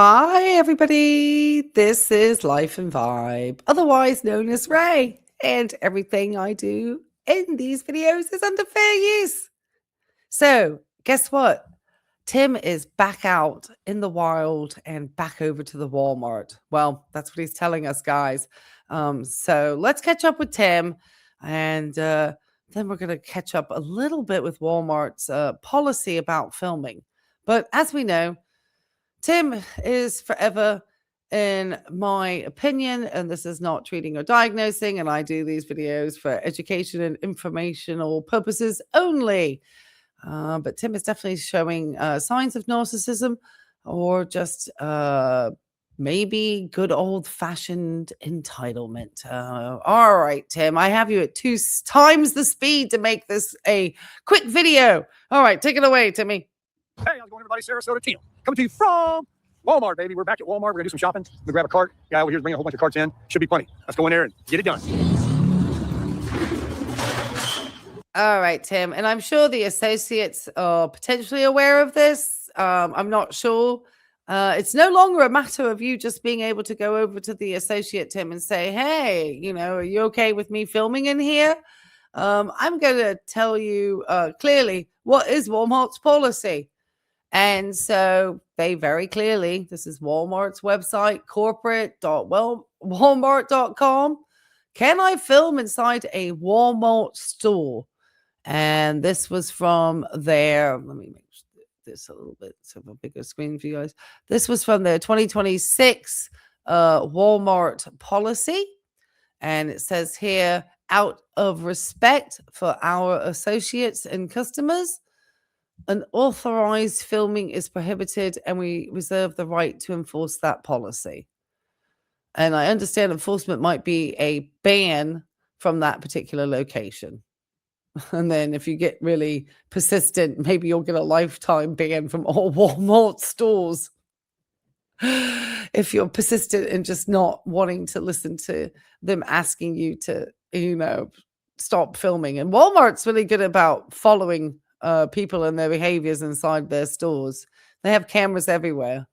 Hi, everybody. This is Life and Vibe, otherwise known as Ray, and everything I do in these videos is under fair use. So, guess what? Tim is back out in the wild and back over to the Walmart. Well, that's what he's telling us, guys. So let's catch up with Tim, and then we're going to catch up a little bit with Walmart's policy about filming. But as we know, Tim is forever, in my opinion, and this is not treating or diagnosing, and I do these videos for education and informational purposes only. But Tim is definitely showing signs of narcissism or just maybe good old-fashioned entitlement. All right, Tim, I have you at 2 times the speed to make this a quick video. All right, take it away, Timmy. Hey, how's it going, everybody? Sarasota Tino coming to you from Walmart, baby. We're back at Walmart. We're going to do some shopping. We're going to grab a cart. Guy over here is bringing a whole bunch of carts in. Should be plenty. Let's go in there and get it done. All right, Tim. And I'm sure the associates are potentially aware of this. I'm not sure. It's no longer a matter of you just being able to go over to the associate, Tim, and say, hey, are you okay with me filming in here? I'm going to tell you clearly what is Walmart's policy. And so they very clearly, this is Walmart's website, corporate.walmart.com. Can I film inside a Walmart store? And this was from their, let me make this a little bit so a bigger screen for you guys. This was from their 2026 Walmart policy. And it says here, out of respect for our associates and customers, unauthorized filming is prohibited, and we reserve the right to enforce that policy. And I understand enforcement might be a ban from that particular location. And then if you get really persistent, maybe you'll get a lifetime ban from all Walmart stores. If you're persistent and just not wanting to listen to them asking you to, stop filming. And Walmart's really good about following people and their behaviors inside their stores. They have cameras everywhere.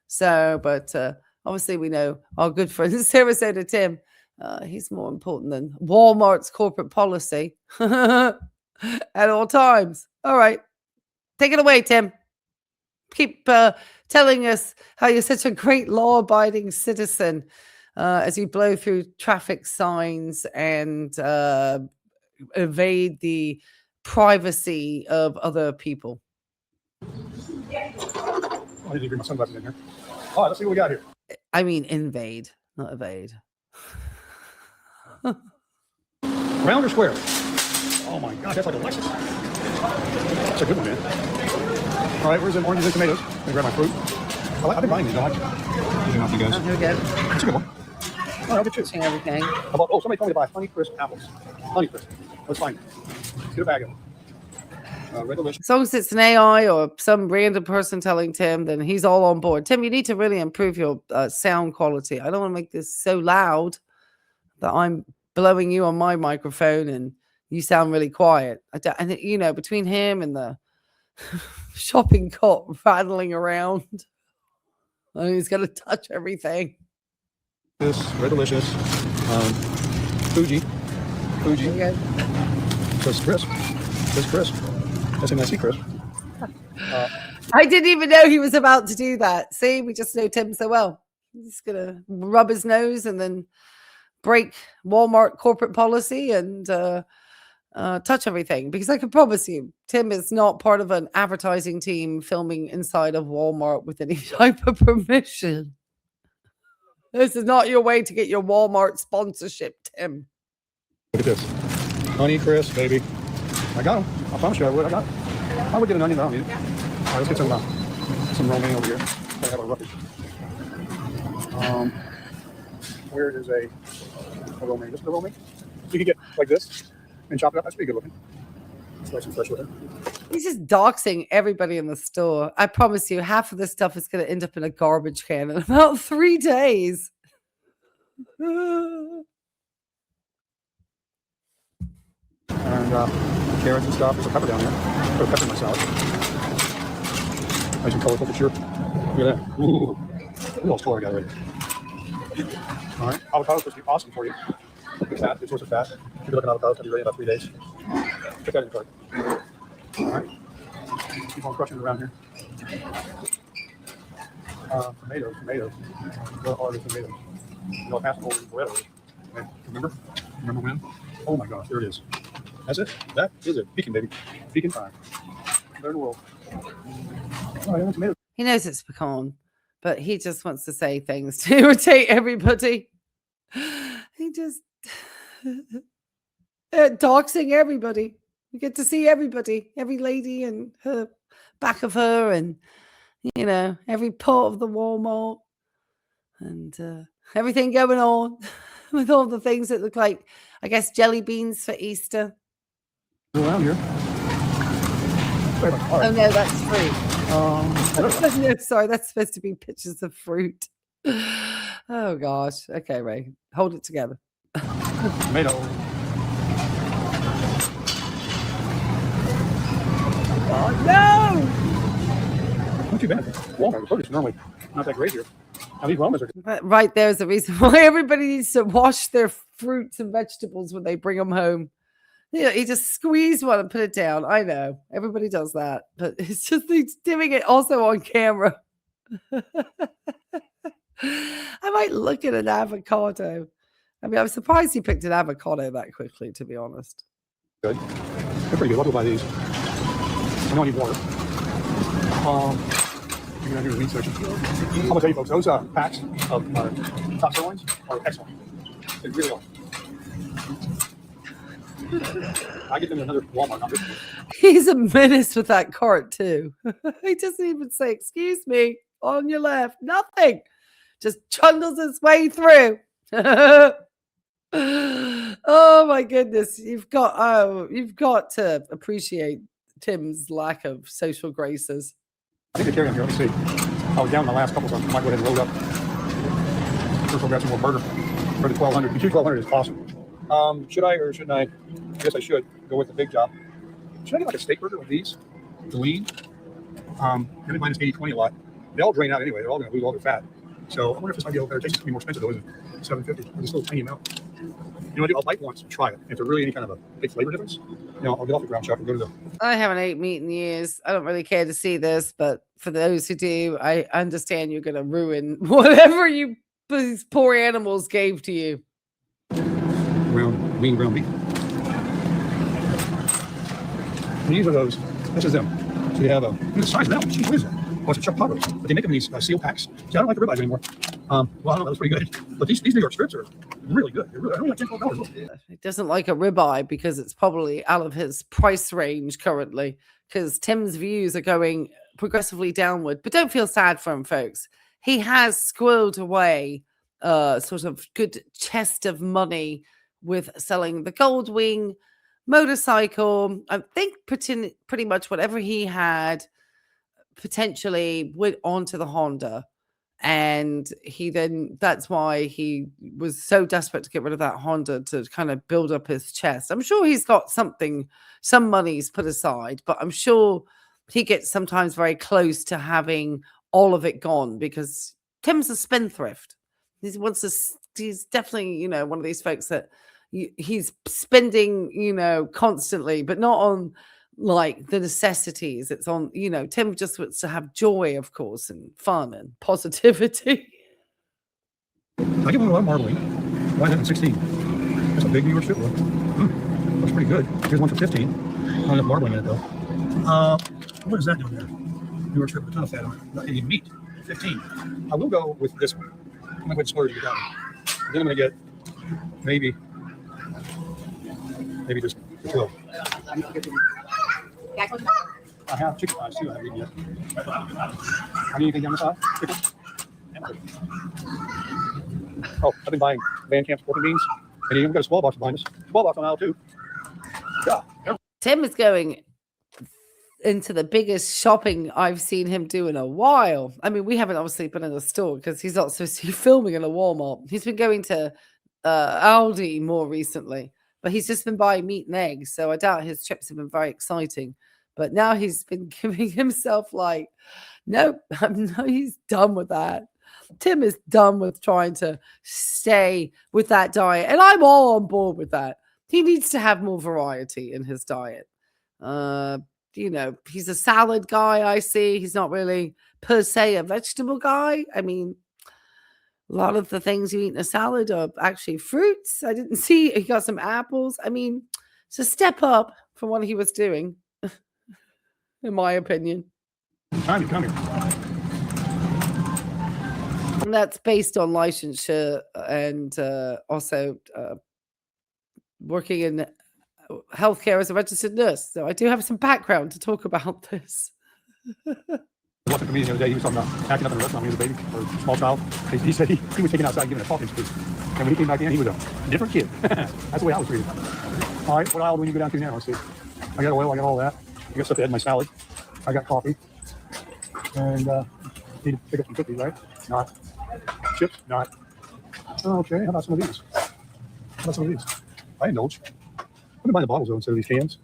So, but obviously we know our good friend Sarasota Tim, he's more important than Walmart's corporate policy at all times. All right, take it away, Tim. Keep telling us how you're such a great law-abiding citizen as you blow through traffic signs and evade the privacy of other people. I need to bring my sunglasses in here. All right, let's see what we got here. I mean, invade, not evade. Round or square? Oh my gosh, that's like a Lexus. That's a good one, man. All right, where's the oranges and tomatoes? Let me grab my fruit. I've been buying these, don't I? These are not you guys. Here we go. That's a good one. All right, I'll get two. Everything. Somebody told me to buy Honey Crisp apples. Honey Crisp. Let's find it. Let's get a bag of them. Red Delicious. As long as it's an AI or some random person telling Tim, then he's all on board. Tim, you need to really improve your sound quality. I don't want to make this so loud that I'm blowing you on my microphone and you sound really quiet. And between him and the shopping cart rattling around, he's going to touch everything. This Red Delicious, Fuji, Crisp, SMIC Crisp. I didn't even know he was about to do that. See, we just know Tim so well. He's going to rub his nose and then break Walmart corporate policy and touch everything, because I can promise you, Tim is not part of an advertising team filming inside of Walmart with any type of permission. This is not your way to get your Walmart sponsorship, Tim. Look at this. Honey Crisp, baby. I got them. I promise you I would. I got them. I would get an onion, but I don't need it. All right, let's get some romaine over here. I have a rubbish. Where is a romaine? This is a romaine. You can get like this and chop it up. That's pretty good looking. Let's like some fresh with it. He's just doxing everybody in the store. I promise you, half of this stuff is going to end up in a garbage can in about 3 days. And carrots and stuff. There's a pepper down there. Put a pepper in my salad. Nice and colorful for sure. Look at that. Ooh. Look at all the color I got already. All right, avocado is supposed to be awesome for you. Good fat, good source of fat. If you're looking at avocado, it's going to be ready in about 3 days. Put that in your cart. All right, keep on crushing it around here. Tomatoes. What are the tomatoes? You know, past old bread. Okay. Remember when? Oh my gosh, there it is. That's it. That is it. Pecan, baby. Pecan time. There in the world. Oh, yeah, tomatoes. He knows it's pecan, but he just wants to say things to irritate everybody. He just doxing everybody. You get to see everybody, every lady and her back of her, and you know, every part of the Walmart, and everything going on with all the things that look like, I guess, jelly beans for Easter. Around here. Oh no, that's fruit. No, sorry, that's supposed to be pictures of fruit. Oh gosh. Okay, Ray, hold it together. Tomato. Oh no! Not too bad. Walmart produce normally not that great here. Now these Romas are. But right there's the reason why everybody needs to wash their fruits and vegetables when they bring them home. You know, he just squeezed one and put it down. I know everybody does that, but it's just he's doing it also on camera. I might look at an avocado. I mean, I'm surprised he picked an avocado that quickly, to be honest. Good. They're pretty good. I'll go buy these. I don't need water. You're going to do the meat section. I'm going to tell you folks, those packs of top sirloins are excellent. They really are. I get them in another Walmart. Not this one. He's a menace with that cart too. He doesn't even say, "Excuse me, on your left." Nothing. Just trundles his way through. Oh my goodness. You've got to appreciate Tim's lack of social graces. I think they carry them here. Let me see. I was down the last couple, so I might go ahead and load up. First, I'll grab some more burger for the 1200. The 1200 is awesome. Should I or shouldn't I? I guess I should go with the big job. Should I get like a steak burger with these? The lean? Maybe mine is 80-20 a lot. They all drain out anyway. They're all going to lose all their fat. So I wonder if this might be a little better. It tastes going to be more expensive though, isn't it? $7.50 for this little tiny amount. You know what? I'll bite once and try it. If there's really any kind of a big flavor difference, you know, I'll get off the ground chuck and go to the. I haven't ate meat in years. I don't really care to see this, but for those who do, I understand you're going to ruin whatever these poor animals gave to you. Lean ground beef. And these are those. This is them. So you have the size of that one. Jeez, what is that? Oh, it's a chuck potatoes. But they make them in these seal packs. See, I don't like the ribeyes anymore. Well, I don't know. That was pretty good. But these New York strips are really good. They're really, I don't like $10. He doesn't like a ribeye because it's probably out of his price range currently, because Tim's views are going progressively downward. But don't feel sad for him, folks. He has squirreled away sort of good chest of money with selling the Goldwing motorcycle. I think pretty much whatever he had potentially went onto the Honda. And that's why he was so desperate to get rid of that Honda, to kind of build up his chest. I'm sure he's got some money's put aside, but I'm sure he gets sometimes very close to having all of it gone, because Tim's a spendthrift. He's definitely, you know, one of these folks that he's spending, you know, constantly, but not on like the necessities. It's on, you know, Tim just wants to have joy, of course, and fun and positivity. I give him a lot of marbling. Why is that 16? That's a big New York strip one. Looks pretty good. Here's one for 15. I don't have marbling in it though. What is that doing there? New York strip with a ton of fat on it. Not any meat. 15. I will go with this one. I'm going to splurge it down. Then I'm going to get maybe just 12. I have chicken thighs too. I haven't eaten yet. I need anything down the side? Chicken? Oh, I've been buying Van Camp's pork and beans. And you've got a small box behind us. Small box on aisle 2. Yeah. Tim is going into the biggest shopping I've seen him do in a while. I mean, we haven't obviously been in a store because he's not supposed to be filming in a Walmart. He's been going to Aldi more recently, but he's just been buying meat and eggs. So I doubt his trips have been very exciting. But now he's been giving himself like, nope, he's done with that. Tim is done with trying to stay with that diet. And I'm all on board with that. He needs to have more variety in his diet. He's a salad guy, I see. He's not really per se a vegetable guy. I mean, a lot of the things you eat in a salad are actually fruits. I didn't see he got some apples. I mean, it's a step up from what he was doing, in my opinion. Come here. And that's based on licensure and also working in healthcare as a registered nurse. So I do have some background to talk about this. Watching a comedian the other day, he was talking about acting up in a restaurant when he was a baby or a small child. He said he was taken outside giving a talking speech. And when he came back in, he was a different kid. That's the way I was treated. All right, what aisle do you go down to now? Let's see. I got oil, I got all that. I got stuff to add in my salad. I got coffee. And need to pick up some cookies, right? Not. Chips? Not. Oh, okay, how about some of these? I indulge. I'm going to buy the bottles though instead of these cans.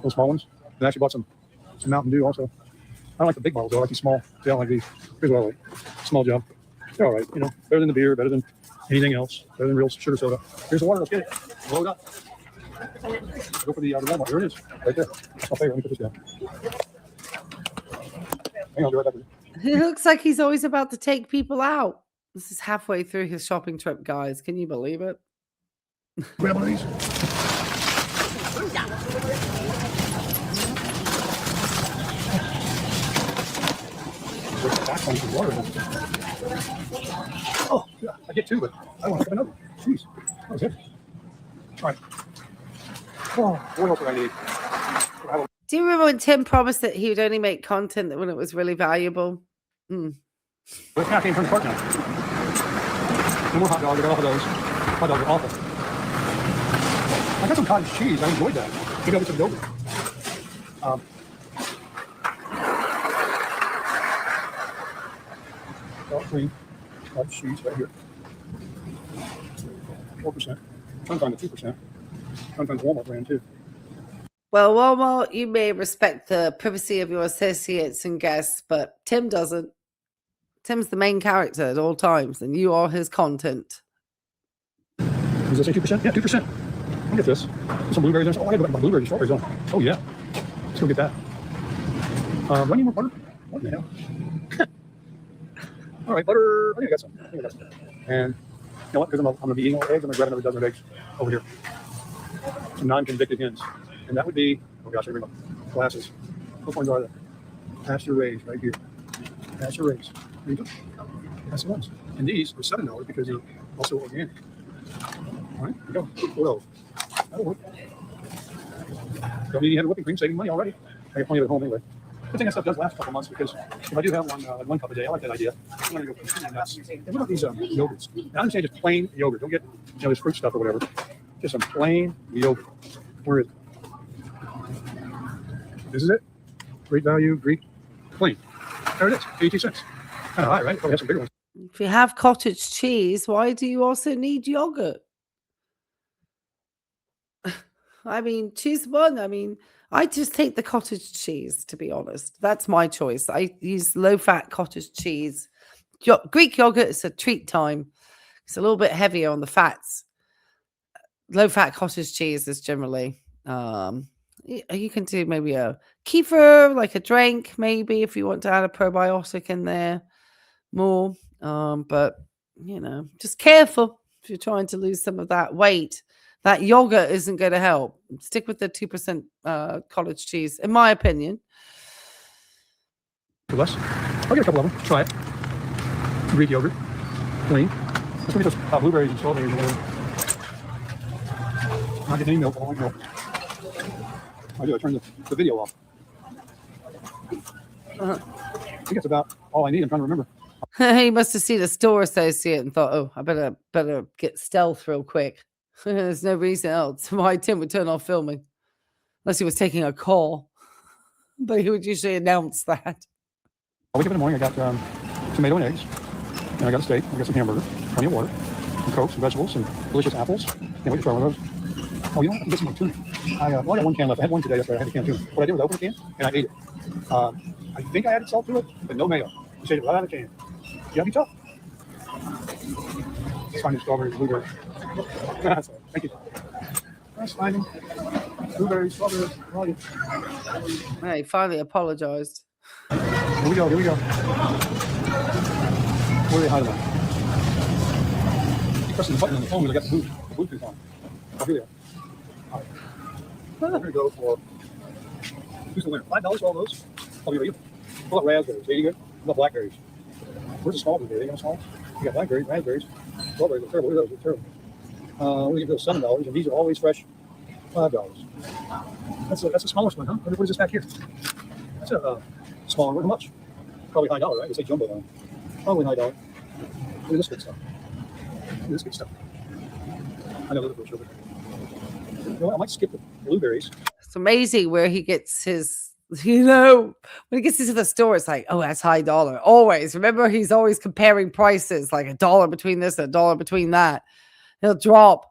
Those small ones. And I actually bought some Mountain Dew also. I don't like the big bottles though. I like these small. I don't like these. Here's what I like. Small jump. They're all right. Better than the beer, better than anything else, better than real sugar soda. Here's the water. Let's get it. Blow it up. Go for the Walmart. Here it is. Right there. That's my favorite. Let me put this down. Hang on, I'll be right back with you. He looks like he's always about to take people out. This is halfway through his shopping trip, guys. Can you believe it? Grab one of these. Oh, yeah, I get two, but I want to have another. Jeez, that was it. All right. Oh, what else do I need? Do you remember when Tim promised that he would only make content when it was really valuable? This guy came from the park now. No more hot dogs. I got off of those. Hot dogs are awful. I got some cottage cheese. I enjoyed that. Maybe I'll get some yogurt. Salt cream. Cottage cheese right here. 4%. Sometimes 2%. Sometimes Walmart brand too. Well, Walmart, you may respect the privacy of your associates and guests, but Tim doesn't. Tim's the main character at all times, and you are his content. Does it say 2%? Yeah, 2%. I'll get this. Some blueberries. Oh, I gotta go back to my blueberries and strawberries on. Oh, yeah. Let's go get that. Do I need more butter? What the hell? All right, butter. I think I got some. And you know what? Because I'm going to be eating all the eggs, I'm going to grab another dozen of eggs over here. Some non-convicted hens. And that would be, oh gosh, I remember glasses. Which ones are they? Pasture raised right here. Pasture raised. There you go. That's the ones. And these are $7 because they're also organic. All right, here we go. Whoa. That'll work. Don't need any heavy whipping cream, saving money already. I got plenty of it at home anyway. Good thing that stuff does last a couple months because if I do have one cup a day, I like that idea. I'm going to go completely nuts. And what about these yogurts? Now, I understand just plain yogurt. Don't get this fruit stuff or whatever. Just some plain yogurt. Where is it? This is it. Great value, Greek, plain. There it is, 82 cents. Kind of high, right? Probably have some bigger ones. If you have cottage cheese, why do you also need yogurt? I mean, choose one. I mean, I just take the cottage cheese, to be honest. That's my choice. I use low-fat cottage cheese. Greek yogurt is a treat time. It's a little bit heavier on the fats. Low-fat cottage cheese is generally... you can do maybe a kefir, like a drink, maybe if you want to add a probiotic in there more. But, just careful if you're trying to lose some of that weight. That yogurt isn't going to help. Stick with the 2% cottage cheese, in my opinion. Less. I'll get a couple of them. Try it. Greek yogurt. Plain. Let's get those blueberries and strawberries or whatever. Not getting any milk. I don't like milk. I do. I turn the video off. I think that's about all I need. I'm trying to remember. He must have seen a store associate and thought, "Oh, I better get stealth real quick." There's no reason else why Tim would turn off filming, unless he was taking a call. But he would usually announce that. I wake up in the morning. I got tomato and eggs, and I got a steak. I got some hamburger, plenty of water, some Coke, some vegetables, some delicious apples. Can't wait to try one of those. Oh, you know what? I can get some more tuna. I got one can left. I had one today. That's right. I had a can of tuna. What I did was open the can and I ate it. I think I added salt to it, but no mayo. You saved it right out of the can. You gotta be tough. finding strawberries, blueberries. That's all. Thank you. That's finding blueberries, strawberries. Hey, he finally apologized. Here we go. Here we go. Where are they hiding at? Keep pressing the button on the phone because I got the Bluetooth on. Oh, here they are. All right. We're going to go for, who's the winner? $5 for all those? Oh, you pull out raspberries. There you go. What about blackberries? Where's the small blueberry? They got small? You got blackberries, raspberries. Strawberries are terrible. Look at those. They're terrible. We're going to give those $7, and these are always fresh. $5. That's the smallest one, huh? What is this back here? That's a smaller one. How much? Probably $high, right? They say jumbo on it. Probably $high. Look at this good stuff. Look at this good stuff. I know a little bit of sugar. You know what? I might skip the blueberries. It's amazing where he gets his, you know, when he gets into the store, it's like, oh, that's high dollar. Always. Remember, he's always comparing prices, like $1 between this and $1 between that. He'll drop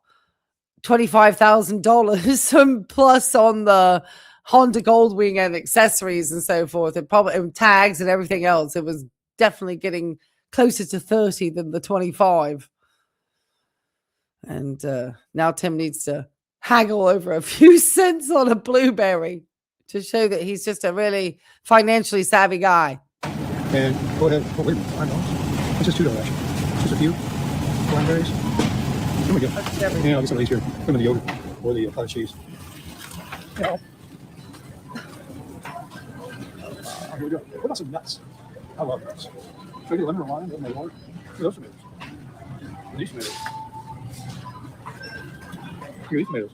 $25,000 plus on the Honda Goldwing and accessories and so forth, and probably and tags and everything else. It was definitely getting closer to 30 than the 25. And now Tim needs to haggle over a few cents on a blueberry to show that he's just a really financially savvy guy. And go ahead. Oh, wait a minute. $5. It's just $2 actually. Just a few cranberries. Here we go. Yeah, I'll get some of these here. Put them in the yogurt or the cottage cheese. Yeah. Here we go. What about some nuts? I love nuts. Should I get lemon or lime? Doesn't matter. Those tomatoes. These tomatoes. Here, these tomatoes.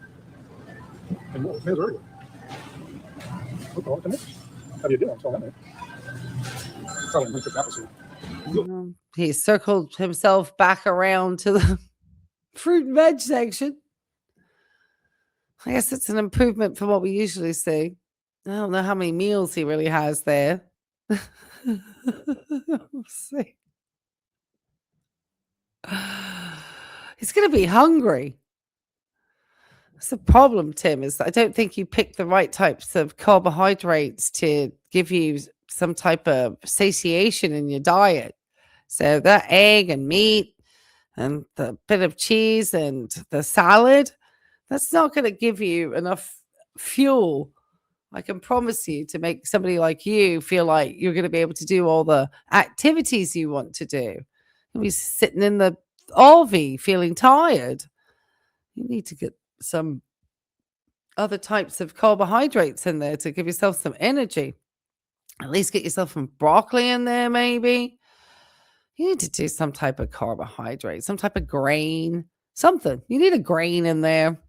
And more tomatoes earlier. Look, all tomatoes. How do you do it? I'm telling you. Probably going to apple seed. He circled himself back around to the fruit and veg section. I guess it's an improvement from what we usually see. I don't know how many meals he really has there. We'll see. He's going to be hungry. That's the problem, Tim, is I don't think you pick the right types of carbohydrates to give you some type of satiation in your diet. So that egg and meat and the bit of cheese and the salad, that's not going to give you enough fuel, I can promise you, to make somebody like you feel like you're going to be able to do all the activities you want to do. You'll be sitting in the RV feeling tired. You need to get some other types of carbohydrates in there to give yourself some energy. At least get yourself some broccoli in there, maybe. You need to do some type of carbohydrate, some type of grain, something. You need a grain in there.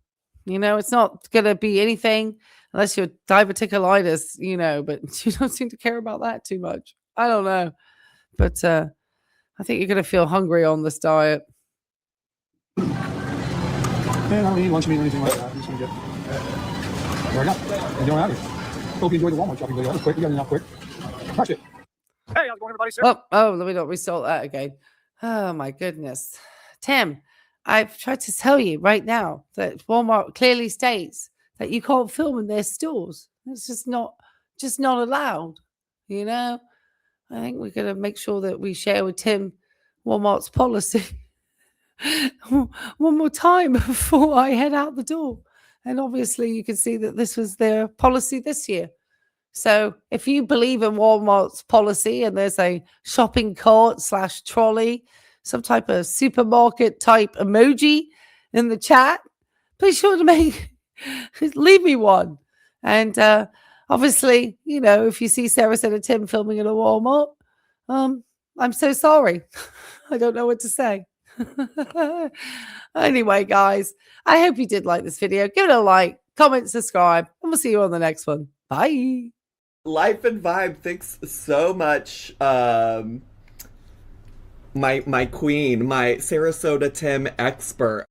You know, it's not going to be anything unless you're diverticulitis, you know, but you don't seem to care about that too much. I don't know. But I think you're going to feel hungry on this diet. And I don't need lunch meat or anything like that. I'm just going to get right up and going out here. Hope you enjoyed the Walmart shopping video. That was quick. We got it out quick. Crush it. Hey, how's it going, everybody? Sir? Oh, let me not restart that again. Oh, my goodness. Tim, I've tried to tell you right now that Walmart clearly states that you can't film in their stores. It's just not allowed, you know? I think we're going to make sure that we share with Tim Walmart's policy one more time before I head out the door. And obviously you can see that this was their policy this year. So if you believe in Walmart's policy and there's a shopping cart / trolley, some type of supermarket type emoji in the chat, be sure to leave me one. And obviously, you know, if you see Sarah and Tim filming in a Walmart, I'm so sorry. I don't know what to say. Anyway, guys, I hope you did like this video. Give it a like, comment, subscribe, and we'll see you on the next one. Bye. Life and Vibe, thanks so much. My queen, my Sarasota Tim expert.